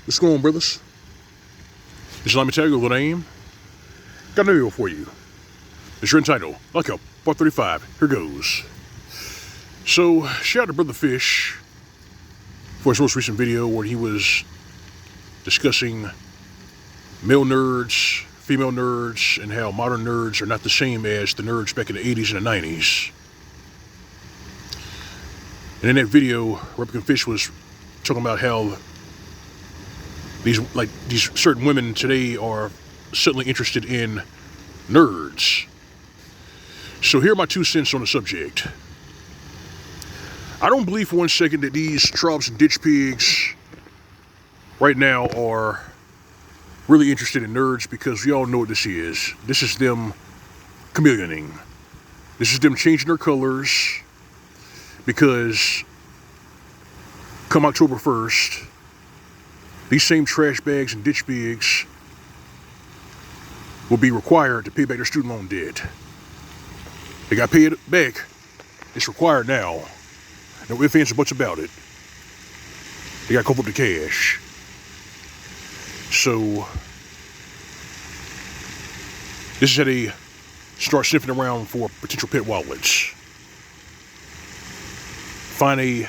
What's going on, brothers? This is Mgtow, L.O.M. Got a video for you. It's entitled, Like a Part 35. Here goes. So, shout out to Brother Fish for his most recent video where he was discussing male nerds, female nerds, and how modern nerds are not the same as the nerds back in the 80s and the 90s. And in that video, Republican Fish was talking about how these certain women today are suddenly interested in nerds. So here are my 2 cents on the subject. I don't believe for 1 second that these trolls and ditch pigs right now are really interested in nerds, because we all know what this is. This is them chameleoning. This is them changing their colors because come October 1st, these same trash bags and ditch pigs will be required to pay back their student loan debt. They got to pay it back. It's required now. No ifs, ands, or buts about it. They got to cough up the cash. So, this is how they start sniffing around for potential pet wallets. Find a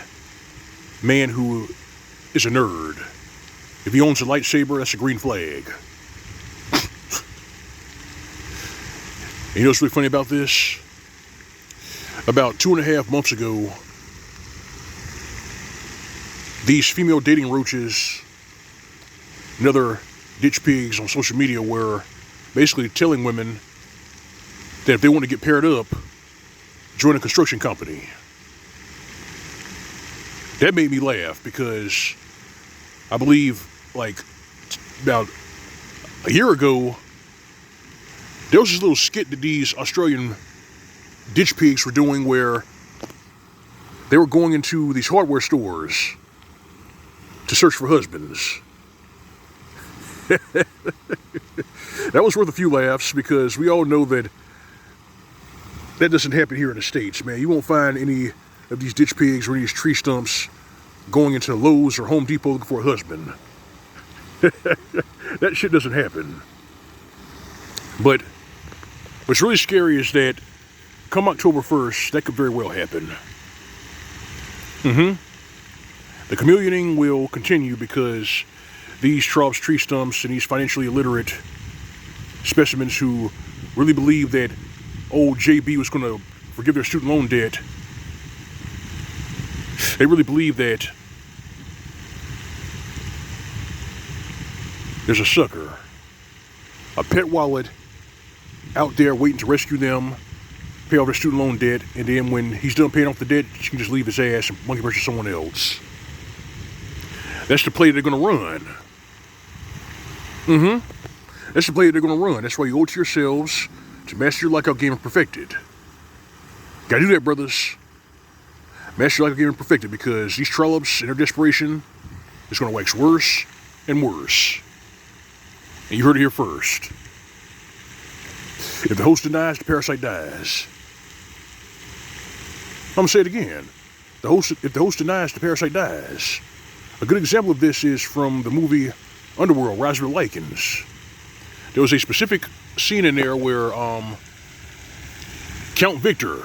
man who is a nerd. If he owns a lightsaber, that's a green flag. And you know what's really funny about this? About 2.5 months ago, these female dating roaches and other ditch pigs on social media were basically telling women that if they want to get paired up, join a construction company. That made me laugh, because I believe like about a year ago, there was this little skit that these Australian ditch pigs were doing where they were going into these hardware stores to search for husbands. That was worth a few laughs, because we all know that doesn't happen here in the States, man. You won't find any of these ditch pigs or any of these tree stumps going into Lowe's or Home Depot looking for a husband. That shit doesn't happen. But what's really scary is that come October 1st, that could very well happen. The chameleoning will continue, because these trolls, tree stumps, and these financially illiterate specimens who really believe that old JB was going to forgive their student loan debt, they really believe that there's a sucker, a pet wallet out there waiting to rescue them, pay off their student loan debt, and then when he's done paying off the debt, you can just leave his ass and monkey wrench to someone else. That's the play they're going to run. That's the play they're going to run. That's why you owe it to yourselves to master your lockout game and perfect it. Gotta do that, brothers. Master your lockout game and perfect it, because these trollops in their desperation is going to wax worse and worse. And you heard it here first. If the host denies, the parasite dies. I'm going to say it again. If the host denies, the parasite dies. A good example of this is from the movie Underworld, Rise of the Lycans. There was a specific scene in there where Count Victor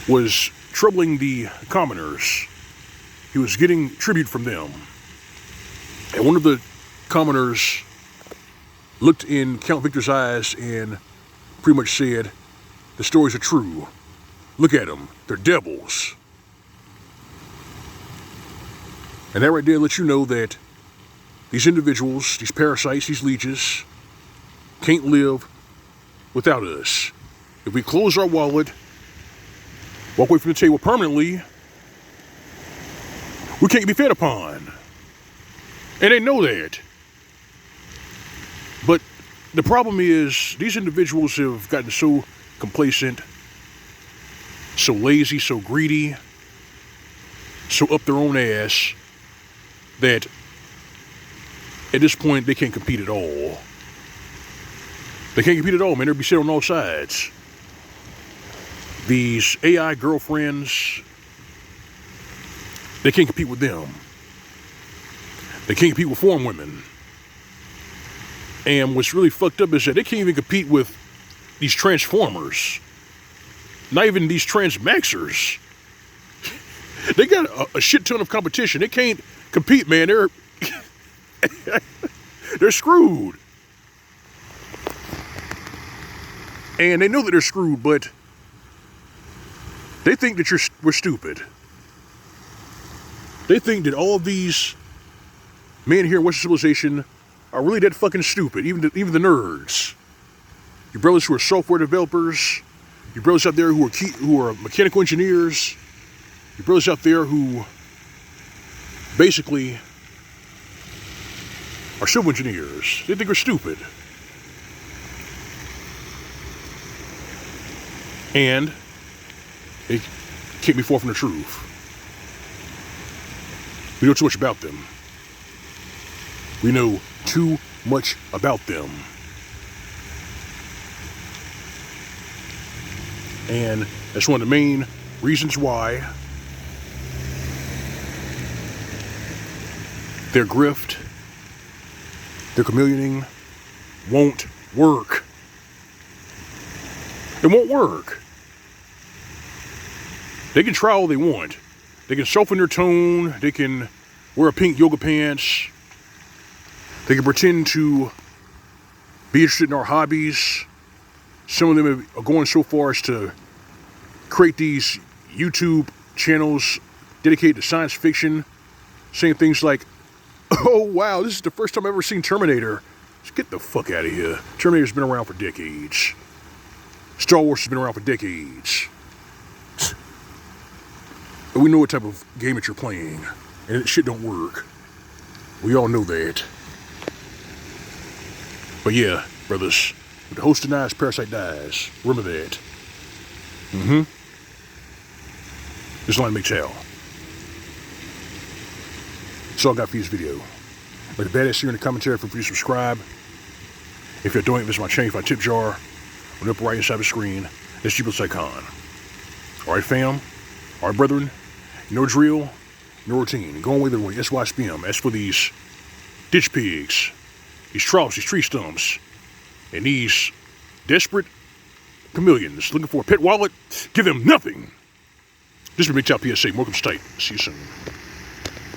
was troubling the commoners. He was getting tribute from them. And one of the commoners looked in Count Victor's eyes and pretty much said, "The stories are true. Look at them. They're devils." And that right there lets you know that these individuals, these parasites, these leeches, can't live without us. If we close our wallet, walk away from the table permanently, we can't be fed upon. And they know that. But the problem is, these individuals have gotten so complacent, so lazy, so greedy, so up their own ass, that at this point they can't compete at all. They can't compete at all, man. They'll be sitting on all sides. These AI girlfriends, they can't compete with them. They can't compete with foreign women. And what's really fucked up is that they can't even compete with these transformers. Not even these transmaxers. They got a shit ton of competition. They can't compete, man. They're screwed. And they know that they're screwed, but they think that we're stupid. They think that all of these men here in Western civilization are really that fucking stupid. Even the nerds. Your brothers who are software developers. Your brothers out there who are mechanical engineers. Your brothers out there who basically are civil engineers. They think we're stupid. And they can't be far from the truth. We know too much about them. We know too much about them. And that's one of the main reasons why their grift, their chameleoning won't work. It won't work. They can try all they want. They can soften their tone. They can wear pink yoga pants. They can pretend to be interested in our hobbies. Some of them are going so far as to create these YouTube channels dedicated to science fiction, saying things like, "Oh wow, this is the first time I've ever seen Terminator." Just get the fuck out of here. Terminator's been around for decades. Star Wars has been around for decades. We know what type of game that you're playing, and that shit don't work. We all know that. But yeah, brothers, when the host denies, parasite dies. Remember that. This is Mgtow. That's all I got for this video. Let the badass here in the commentary for you to subscribe. If you're doing it, visit my channel, my tip jar on the upper right inside the screen. That's Jupiter's icon. Alright, fam. Alright, brethren. No drill, no routine. Going with the way. That's why I spam. As for these ditch pigs, these troughs, these tree stumps, and these desperate chameleons looking for a pet wallet, give them nothing. This is Mgtow PSA. Welcome to state. See you soon.